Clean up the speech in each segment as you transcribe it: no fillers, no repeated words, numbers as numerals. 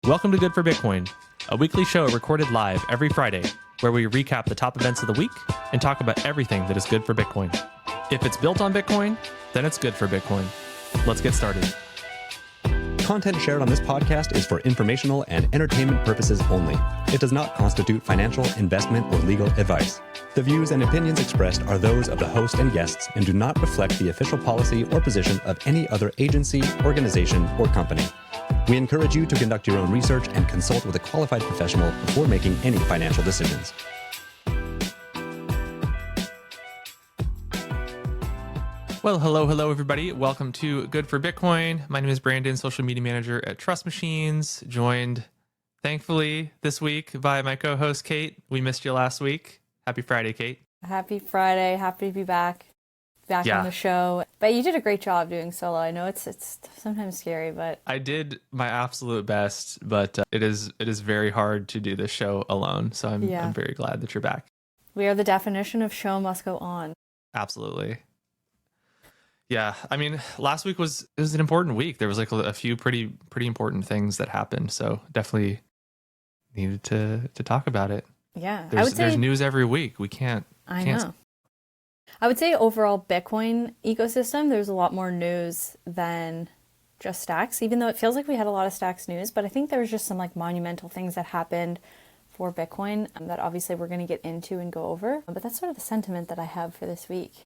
Welcome to Good for Bitcoin, a weekly show recorded live every Friday, where we recap the top events of the week and talk about everything that is good for Bitcoin. If it's built on Bitcoin, then it's good for Bitcoin. Let's get started. Content shared on this podcast is for informational and entertainment purposes only. It does not constitute financial, investment, or legal advice. The views and opinions expressed are those of the host and guests and do not reflect the official policy or position of any other agency, organization, or company. We encourage you to conduct your own research and consult with a qualified professional before making any financial decisions. Well, hello, everybody. Welcome to Good for Bitcoin. My name is Brandon, social media manager at Trust Machines, joined, thankfully, this week by my co-host, Kate. We missed you last week. Happy Friday, Kate. Happy Friday. Happy to be back on the show. But you did a great job doing solo. I know it's sometimes scary, but I did my absolute best, but it is very hard to do this show alone. So I'm very glad that you're back. We are the definition of show must go on. Absolutely. Yeah, I mean, last week was an important week. There was like a few pretty important things that happened. So definitely needed to talk about it. Yeah, there's news every week. We can't. I know. I would say overall Bitcoin ecosystem, there's a lot more news than just stacks, even though it feels like we had a lot of stacks news. But I think there was just some like monumental things that happened for Bitcoin that obviously we're going to get into and go over. But that's sort of the sentiment that I have for this week.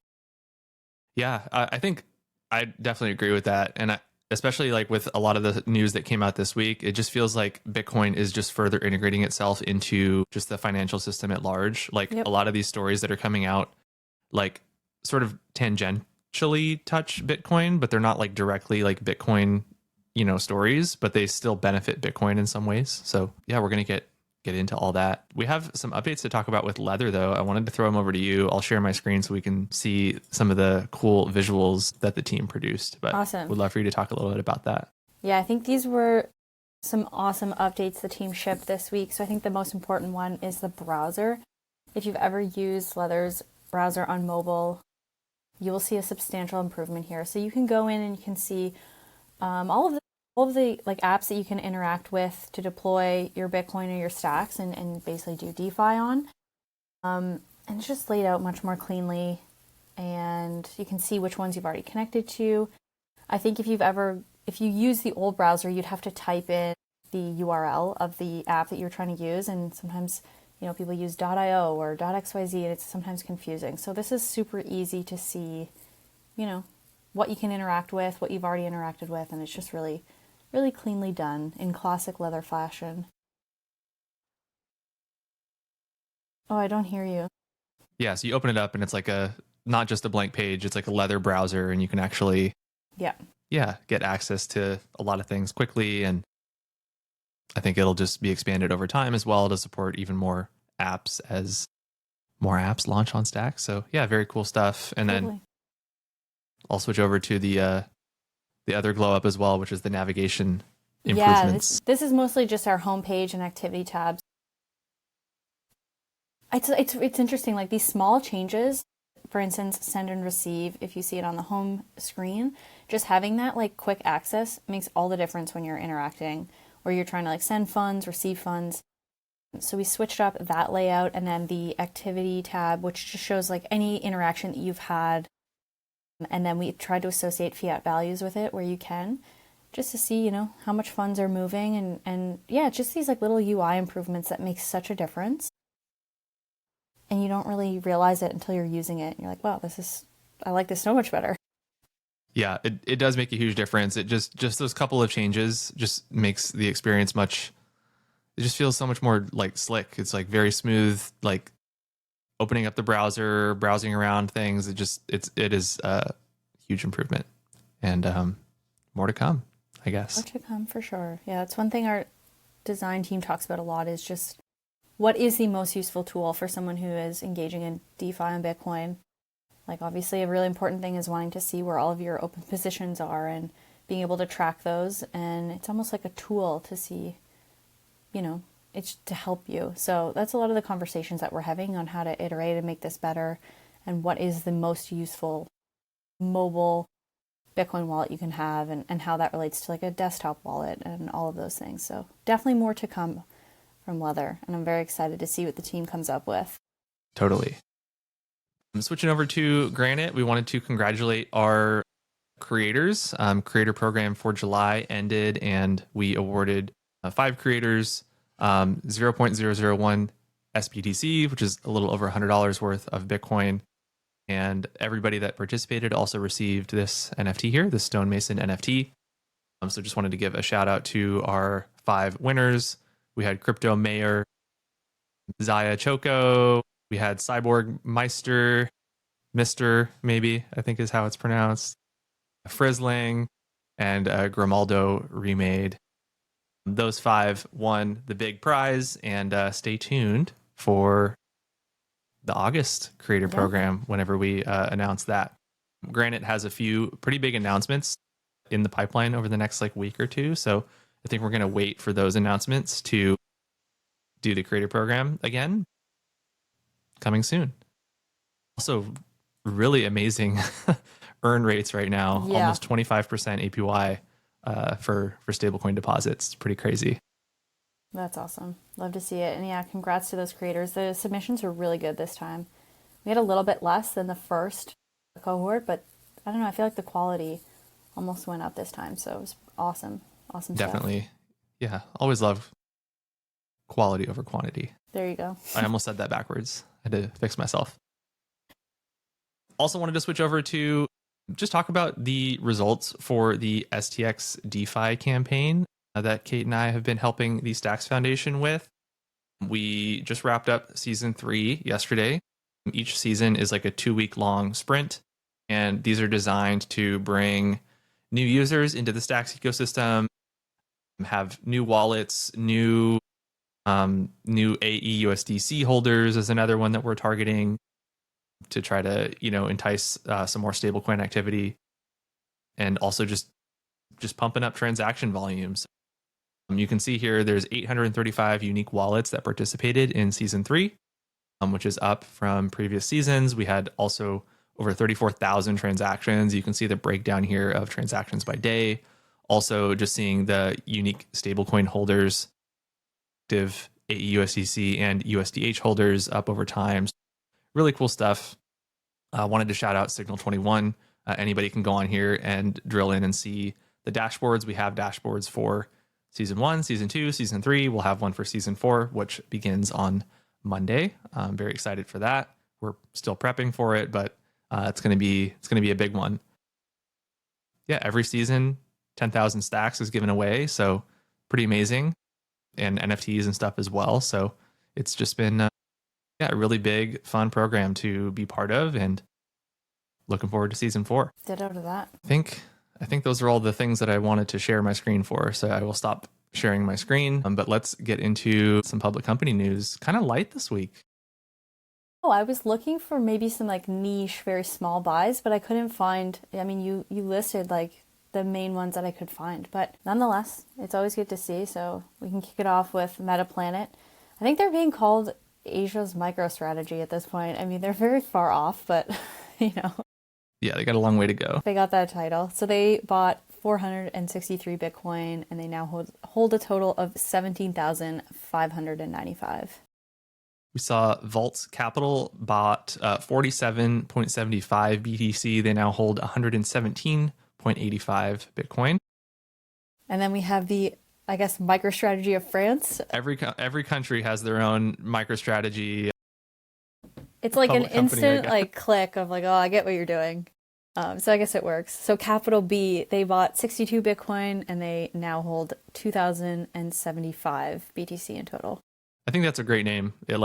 Yeah, I think I definitely agree with that. And especially like with a lot of the news that came out this week, it just feels like Bitcoin is just further integrating itself into just the financial system at large. Like a lot of these stories that are coming out, like sort of tangentially touch Bitcoin, but they're not like directly like Bitcoin, stories, but they still benefit Bitcoin in some ways. So yeah, we're going to get into all that. We have some updates to talk about with Leather, though. I wanted to throw them over to you. I'll share my screen so we can see some of the cool visuals that the team produced. But awesome. Would love for you to talk a little bit about that. Yeah, I think these were some awesome updates the team shipped this week. So I think the most important one is the browser. If you've ever used Leather's browser on mobile, you will see a substantial improvement here. So you can go in and you can see all of the like apps that you can interact with to deploy your Bitcoin or your stacks and basically do DeFi on. And it's just laid out much more cleanly, and you can see which ones you've already connected to. I think if you use the old browser, you'd have to type in the URL of the app that you're trying to use, and sometimes people use .io or .xyz, and it's sometimes confusing. So this is super easy to see, what you can interact with, what you've already interacted with, and it's just really cleanly done in classic Leather fashion. Oh, I don't hear you. Yeah, so you open it up and it's like not just a blank page, it's like a Leather browser, and you can actually get access to a lot of things quickly. And I think it'll just be expanded over time as well to support even more apps as more apps launch on Stacks. So yeah, very cool stuff. And then I'll switch over to the other glow up as well, which is the navigation improvements. Yeah, this is mostly just our homepage and activity tabs. It's interesting, like these small changes, for instance, send and receive, if you see it on the home screen, just having that like quick access makes all the difference when you're interacting or you're trying to like send funds, receive funds. So we switched up that layout, and then the activity tab, which just shows like any interaction that you've had. And then we tried to associate fiat values with it where you can, just to see, how much funds are moving. And yeah, just these like little UI improvements that make such a difference. And you don't really realize it until you're using it. And you're like, wow, I like this so much better. Yeah, it does make a huge difference. It just those couple of changes just makes the experience it just feels so much more like slick. It's like very smooth, like opening up the browser, browsing around things. It is a huge improvement, and more to come, I guess. More to come for sure. Yeah, that's one thing our design team talks about a lot, is just what is the most useful tool for someone who is engaging in DeFi on Bitcoin. Like obviously a really important thing is wanting to see where all of your open positions are and being able to track those. And it's almost like a tool to see, it's to help you. So that's a lot of the conversations that we're having on how to iterate and make this better, and what is the most useful mobile Bitcoin wallet you can have and how that relates to like a desktop wallet and all of those things. So definitely more to come from Leather, and I'm very excited to see what the team comes up with. Totally. I'm switching over to Granite. We wanted to congratulate our creators. Creator program for July ended, and we awarded 5 creators 0.001 SBTC, which is a little over $100 worth of Bitcoin. And everybody that participated also received this NFT here, the Stonemason NFT. So just wanted to give a shout out to our 5 winners. We had Crypto Mayor, Zaya Choco. We had Cyborg Meister, Mr. maybe, I think is how it's pronounced. Frizzling, and Grimaldo Remade. Those 5 won the big prize, and stay tuned for the August Creator Program whenever we announce that. Granite has a few pretty big announcements in the pipeline over the next like week or two, so I think we're going to wait for those announcements to do the Creator Program again. Coming soon. Also, really amazing earn rates right now. Yeah. Almost 25% APY for stablecoin deposits. It's pretty crazy. That's awesome. Love to see it. And yeah, congrats to those creators. The submissions were really good this time. We had a little bit less than the first cohort, but I don't know, I feel like the quality almost went up this time. So it was awesome. Awesome Definitely. stuff. Yeah. Always love quality over quantity. There you go. I almost said that backwards. I had to fix myself. Also wanted to switch over to just talk about the results for the STX DeFi campaign that Kate and I have been helping the Stacks Foundation with. We just wrapped up season 3 yesterday. Each season is like a 2-week long sprint, and these are designed to bring new users into the Stacks ecosystem, have new wallets, new AEUSDC holders is another one that we're targeting to try to, entice some more stablecoin activity, and also just pumping up transaction volumes. You can see here there's 835 unique wallets that participated in season 3, which is up from previous seasons. We had also over 34,000 transactions. You can see the breakdown here of transactions by day. Also, just seeing the unique stablecoin holders, active AEUSDC and USDH holders up over time. Really cool stuff. Wanted to shout out Signal 21. Anybody can go on here and drill in and see the dashboards. We have dashboards for season 1, season 2, season 3. We'll have one for season 4, which begins on Monday. I'm very excited for that. We're still prepping for it, but it's going to be a big one. Yeah, every season 10,000 stacks is given away, so pretty amazing, and NFTs and stuff as well. So it's just been a really big, fun program to be part of, and looking forward to season 4. Ditto to that. I think those are all the things that I wanted to share my screen for. So I will stop sharing my screen. But let's get into some public company news. Kind of light this week. Oh, I was looking for maybe some like niche, very small buys, but I couldn't find. I mean, you listed like the main ones that I could find, but nonetheless, it's always good to see. So we can kick it off with MetaPlanet. I think they're being called Asia's MicroStrategy at this point. I mean, they're very far off, but Yeah, they got a long way to go. They got that title. So they bought 463 Bitcoin, and they now hold a total of 17,595. We saw Vaults Capital bought 47.75 BTC. They now hold 117.85 Bitcoin. And then we have the, I guess, MicroStrategy of France. Every country has their own MicroStrategy. It's like an instant like click of like, oh, I get what you're doing. So I guess it works. So Capital B, they bought 62 Bitcoin, and they now hold 2,075 BTC in total. I think that's a great name. It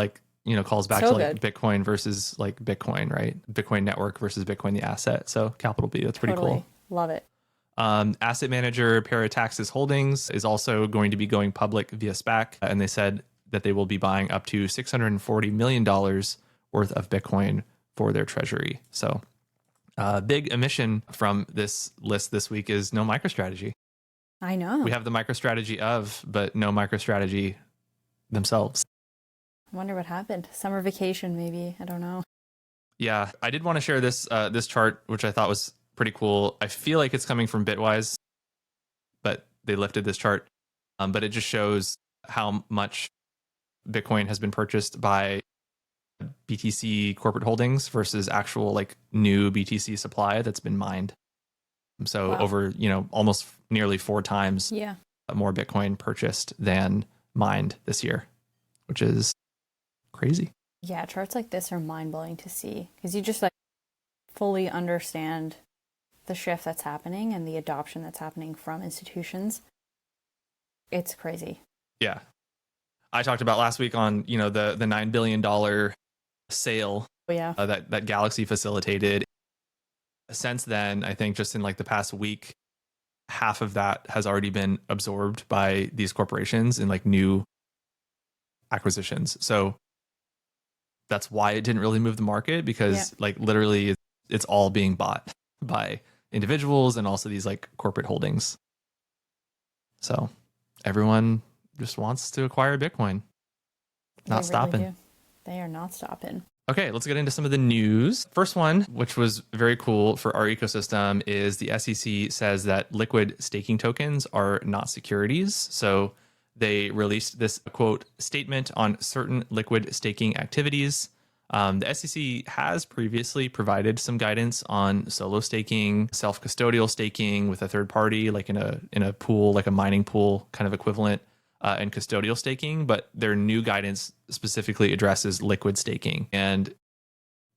calls back so to good. Bitcoin versus like Bitcoin, right? Bitcoin network versus Bitcoin the asset. So Capital B, that's pretty Totally. cool. Love it. Asset manager Parataxis Holdings is also going to be going public via SPAC, and they said that they will be buying up to $640 million worth of Bitcoin for their treasury. So big omission from this list this week is no MicroStrategy. I know. We have the MicroStrategy of, but no MicroStrategy themselves. I wonder what happened. Summer vacation, maybe. I don't know. Yeah, I did want to share this chart, which I thought was pretty cool. I feel like it's coming from Bitwise, but they lifted this chart. But it just shows how much Bitcoin has been purchased by BTC corporate holdings versus actual like new BTC supply that's been mined. So Wow. over, almost nearly 4 times more Bitcoin purchased than mined this year, which is crazy. Yeah, charts like this are mind-blowing to see because you just like fully understand the shift that's happening and the adoption that's happening from institutions. It's crazy. Yeah. I talked about last week on, the $9 billion sale that Galaxy facilitated. Since then, I think just in like the past week, half of that has already been absorbed by these corporations in like new acquisitions. So that's why it didn't really move the market, because like literally it's all being bought by individuals and also these like corporate holdings. So everyone just wants to acquire Bitcoin. Not stopping. Really do. They are not stopping. Okay, let's get into some of the news. First one, which was very cool for our ecosystem, is the SEC says that liquid staking tokens are not securities. So they released this, quote, statement on certain liquid staking activities. The SEC has previously provided some guidance on solo staking, self-custodial staking with a third party, like in a pool, like a mining pool kind of equivalent, and custodial staking, but their new guidance specifically addresses liquid staking. And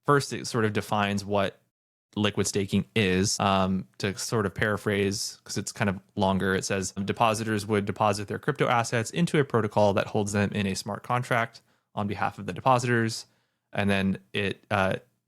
first, it sort of defines what liquid staking is. To sort of paraphrase, because it's kind of longer, it says depositors would deposit their crypto assets into a protocol that holds them in a smart contract on behalf of the depositors. And then it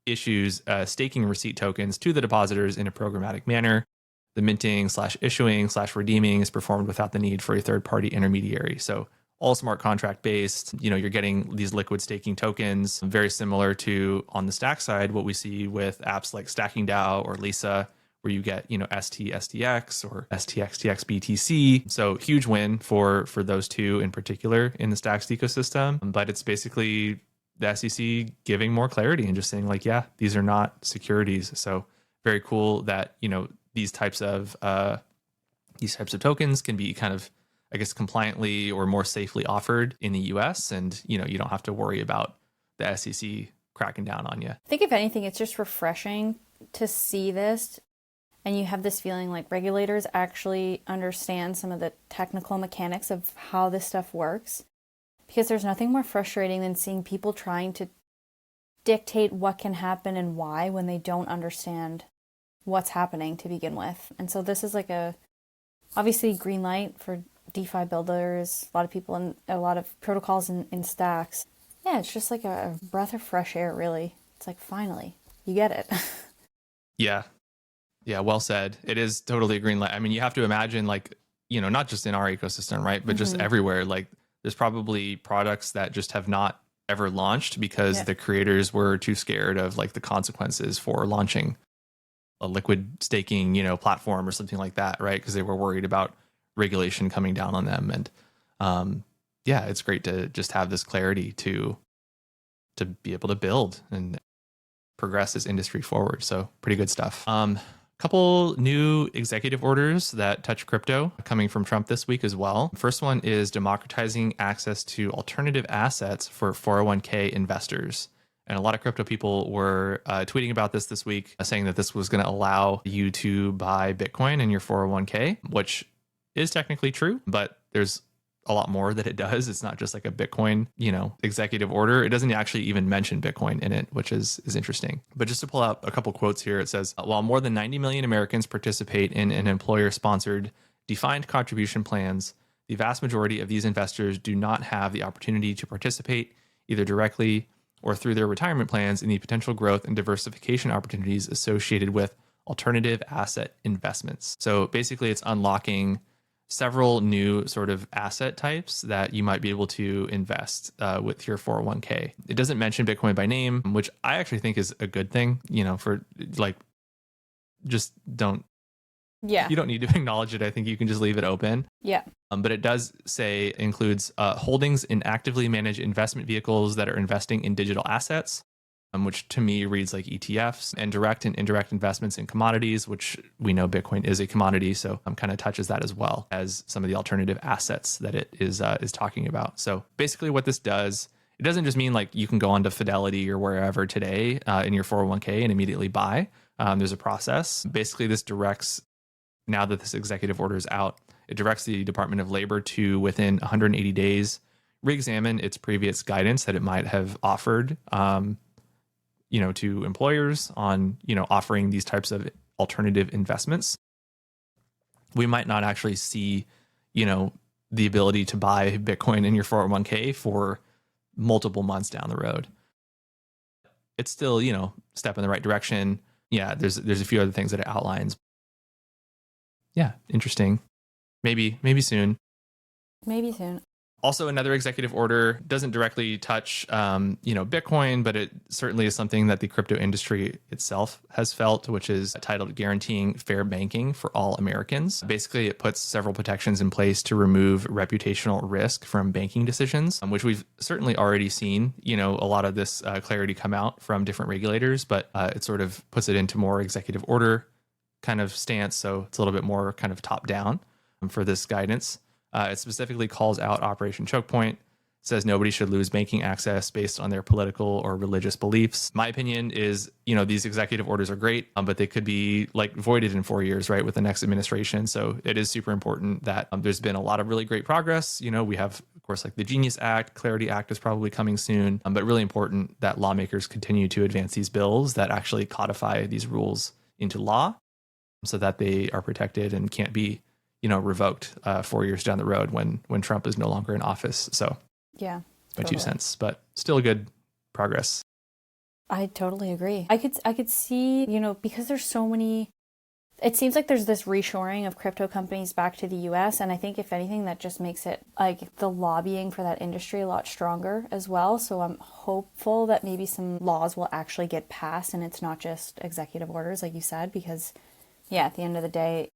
issues staking receipt tokens to the depositors in a programmatic manner. The minting / issuing / redeeming is performed without the need for a third-party intermediary. So all smart contract based, you're getting these liquid staking tokens, very similar to on the stack side, what we see with apps like Stacking DAO or Lisa, where you get, STX or STX BTC. So huge win for those two in particular in the Stacks ecosystem. But it's basically the SEC giving more clarity and just saying like, yeah, these are not securities. So very cool that, these types of tokens can be kind of, I guess, compliantly or more safely offered in the US. And, you don't have to worry about the SEC cracking down on you. I think if anything, it's just refreshing to see this. And you have this feeling like regulators actually understand some of the technical mechanics of how this stuff works. Because there's nothing more frustrating than seeing people trying to dictate what can happen and why when they don't understand what's happening to begin with. And so this is like obviously green light for DeFi builders, a lot of people and a lot of protocols in stacks. Yeah, it's just like a breath of fresh air, really. It's like, finally, you get it. Yeah, well said. It is totally a green light. I mean, you have to imagine like, not just in our ecosystem, right? But just everywhere. Like there's probably products that just have not ever launched because the creators were too scared of like the consequences for launching a liquid staking, platform or something like that, right? Because they were worried about regulation coming down on them. And it's great to just have this clarity to be able to build and progress this industry forward. So pretty good stuff. Couple new executive orders that touch crypto coming from Trump this week as well. First one is democratizing access to alternative assets for 401k investors. And a lot of crypto people were tweeting about this week, saying that this was going to allow you to buy Bitcoin in your 401k, which is technically true, but there's a lot more that it does. It's not just like a Bitcoin, executive order. It doesn't actually even mention Bitcoin in it, which is interesting. But just to pull out a couple quotes here, it says, while more than 90 million Americans participate in an employer-sponsored defined contribution plans, the vast majority of these investors do not have the opportunity to participate either directly or through their retirement plans in the potential growth and diversification opportunities associated with alternative asset investments. So basically it's unlocking several new sort of asset types that you might be able to invest with your 401k. It doesn't mention Bitcoin by name, which I actually think is a good thing, for like, just don't, you don't need to acknowledge it. I think you can just leave it open. Yeah. But it does say includes holdings in actively managed investment vehicles that are investing in digital assets, which to me reads like ETFs, and direct and indirect investments in commodities, which we know Bitcoin is a commodity. So kind of touches that as well as some of the alternative assets that it is talking about. So basically what this does, it doesn't just mean like you can go onto Fidelity or wherever today in your 401k and immediately buy. There's a process. Basically, this directs, now that this executive order is out, it directs the Department of Labor to, within 180 days, re-examine its previous guidance that it might have offered, to employers on, offering these types of alternative investments. We might not actually see, the ability to buy Bitcoin in your 401k for multiple months down the road. It's still, step in the right direction. Yeah, there's a few other things that it outlines. Yeah, interesting. Maybe soon. Maybe soon. Also, another executive order doesn't directly touch, Bitcoin, but it certainly is something that the crypto industry itself has felt, which is titled Guaranteeing Fair Banking for All Americans. Basically, it puts several protections in place to remove reputational risk from banking decisions, which we've certainly already seen, a lot of this clarity come out from different regulators, but it sort of puts it into more executive order kind of stance. So it's a little bit more kind of top down for this guidance. It specifically calls out Operation Choke Point, says nobody should lose banking access based on their political or religious beliefs. My opinion is, these executive orders are great, but they could be like voided in 4 years, right, with the next administration. So it is super important that there's been a lot of really great progress. We have, of course, like the Genius Act, Clarity Act is probably coming soon, but really important that lawmakers continue to advance these bills that actually codify these rules into law so that they are protected and can't be revoked 4 years down the road when Trump is no longer in office. So yeah, my 2 cents, but still good progress. I totally agree. I could see, because there's so many, it seems like there's this reshoring of crypto companies back to the US. And I think if anything, that just makes it like the lobbying for that industry a lot stronger as well. So I'm hopeful that maybe some laws will actually get passed and it's not just executive orders, like you said, because yeah, at the end of the day,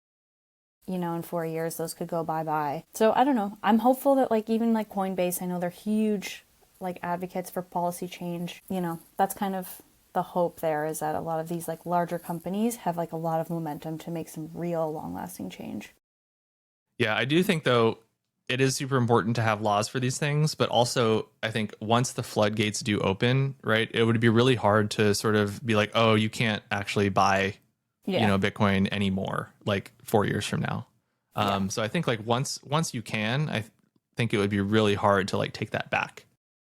in 4 years, those could go bye-bye. So I don't know. I'm hopeful that even Coinbase, I know they're huge advocates for policy change. That's kind of the hope there, is that a lot of these larger companies have a lot of momentum to make some real long-lasting change. Yeah, I do think though it is super important to have laws for these things, but also I think once the floodgates do open, right, it would be really hard to sort of be like, oh, you can't actually buy Bitcoin anymore, 4 years from now. So I think once you can, I think it would be really hard to take that back.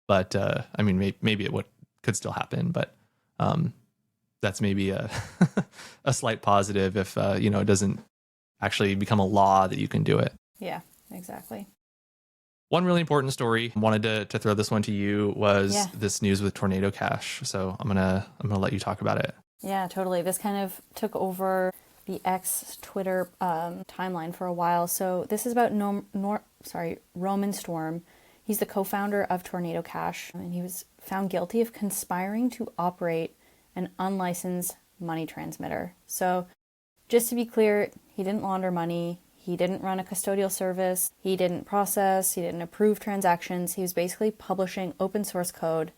But I mean, maybe it could still happen, but that's maybe a slight positive if it doesn't actually become a law that you can do it. Yeah, exactly. One really important story, wanted to throw this one to you, was this news with Tornado Cash. So I'm gonna let you talk about it. Yeah, totally. This kind of took over the X Twitter timeline for a while. So this is about Roman Storm. He's the co-founder of Tornado Cash, and he was found guilty of conspiring to operate an unlicensed money transmitter. So just to be clear, he didn't launder money. He didn't run a custodial service. He didn't process. He didn't approve transactions. He was basically publishing open source code.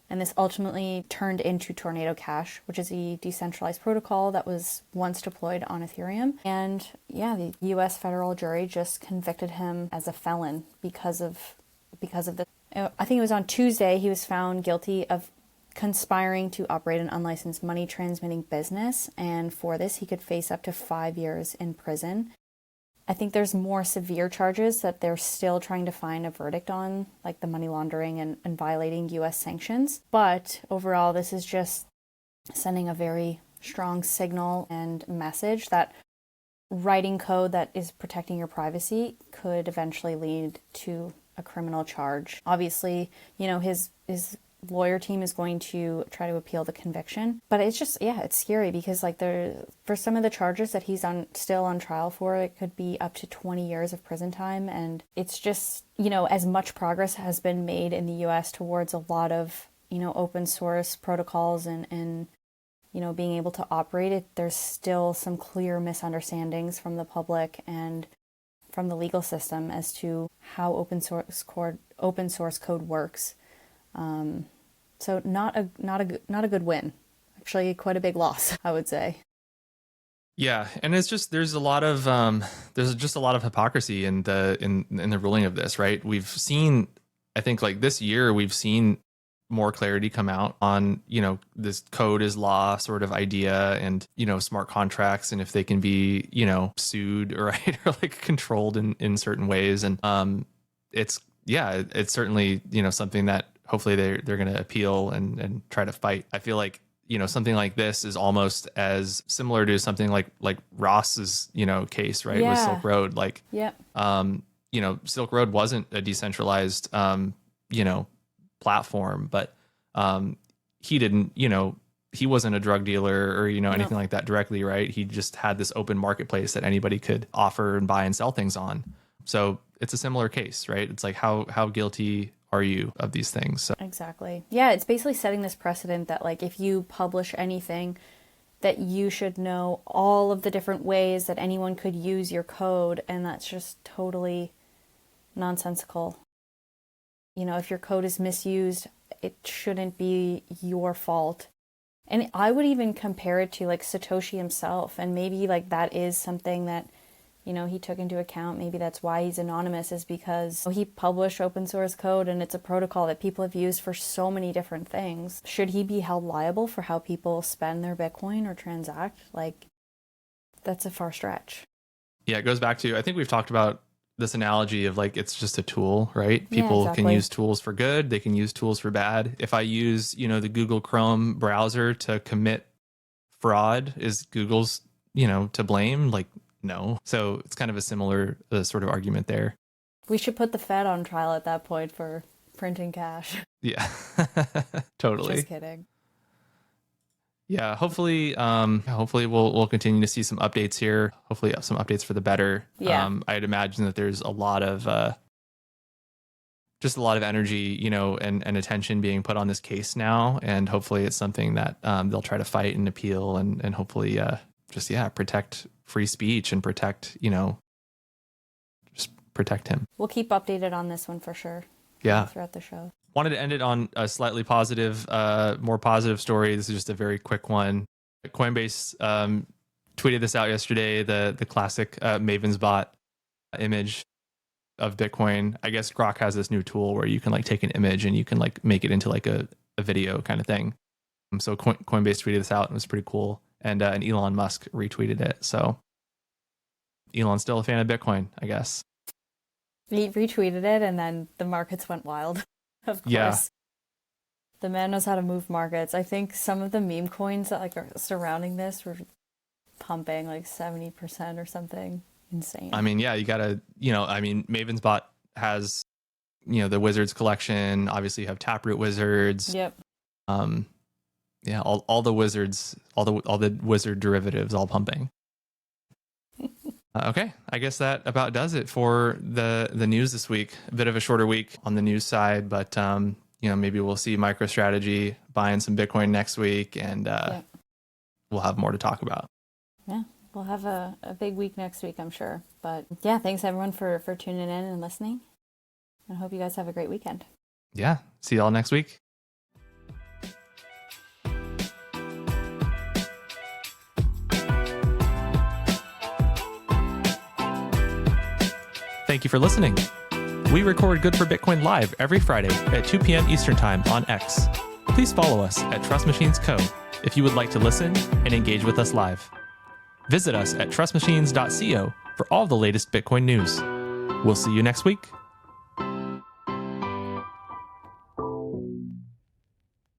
And this ultimately turned into Tornado Cash, which is a decentralized protocol that was once deployed on Ethereum. And yeah, the US federal jury just convicted him as a felon because of the, I think it was on Tuesday, he was found guilty of conspiring to operate an unlicensed money transmitting business. And for this, he could face up to 5 years in prison. I think there's more severe charges that they're still trying to find a verdict on, like the money laundering and violating US sanctions. But overall, this is just sending a very strong signal and message that writing code that is protecting your privacy could eventually lead to a criminal charge. Obviously, his lawyer team is going to try to appeal the conviction, but it's just, it's scary because for some of the charges that he's still on trial for, it could be up to 20 years of prison time. And it's just, as much progress has been made in the US towards a lot of, open source protocols and being able to operate it, there's still some clear misunderstandings from the public and from the legal system as to how open source code works. So not a good win. Actually, quite a big loss, I would say. Yeah, and it's just there's just a lot of hypocrisy in the ruling of this, right? We've seen, I think, like this year, we've seen more clarity come out on, this code is law sort of idea, and smart contracts, and if they can be sued, right, or like controlled in certain ways, and it's certainly something that hopefully they're going to appeal and try to fight. I feel like something like this is almost as similar to something like Ross's case, right, with Silk Road. Like Silk Road wasn't a decentralized platform, but he didn't he wasn't a drug dealer or anything like that directly, right? He just had this open marketplace that anybody could offer and buy and sell things on. So it's a similar case, right? It's like how guilty are you of these things? So. Exactly. Yeah, it's basically setting this precedent that like if you publish anything, that you should know all of the different ways that anyone could use your code, and that's just totally nonsensical. If your code is misused, it shouldn't be your fault. And I would even compare it to like Satoshi himself, and maybe like that is something that he took into account. Maybe that's why he's anonymous, is because he published open source code and it's a protocol that people have used for so many different things. Should he be held liable for how people spend their Bitcoin or transact? Like, that's a far stretch. Yeah, it goes back to, I think we've talked about this analogy of like, it's just a tool, right? Yeah, People exactly. can use tools for good. They can use tools for bad. If I use, the Google Chrome browser to commit fraud, is Google's, to blame? Like, no. So it's kind of a similar sort of argument there. We should put the Fed on trial at that point for printing cash. Yeah, totally. Just kidding. Yeah, hopefully we'll continue to see some updates here. Hopefully some updates for the better. Yeah. I'd imagine that there's a lot of energy, and attention being put on this case now, and hopefully it's something that they'll try to fight and appeal, and hopefully protect free speech and protect just protect him. We'll keep updated on this one for sure. Yeah. Throughout the show. Wanted to end it on a slightly positive, more positive story. This is just a very quick one. Coinbase tweeted this out yesterday, the classic Maven's bot image of Bitcoin. I guess Grok has this new tool where you can like take an image and you can like make it into like a video kind of thing. So Coinbase tweeted this out, and it was pretty cool. And Elon Musk retweeted it. So Elon's still a fan of Bitcoin, I guess. He retweeted it, and then the markets went wild. Of course. Yeah. The man knows how to move markets. I think some of the meme coins that like are surrounding this were pumping like 70% or something. Insane. I mean, yeah, you gotta, Maven's bot has, the Wizards collection. Obviously you have Taproot Wizards. Yep. Yeah, all the wizards, all the wizard derivatives, all pumping. Okay, I guess that about does it for the news this week. A bit of a shorter week on the news side, but maybe we'll see MicroStrategy buying some Bitcoin next week, and we'll have more to talk about. Yeah, we'll have a big week next week, I'm sure. But yeah, thanks everyone for tuning in and listening. I hope you guys have a great weekend. Yeah, see y'all next week. Thank you for listening. We record Good for Bitcoin live every Friday at 2 p.m. Eastern Time on X. Please follow us at Trust Machines Co. if you would like to listen and engage with us live. Visit us at trustmachines.co for all the latest Bitcoin news. We'll see you next week.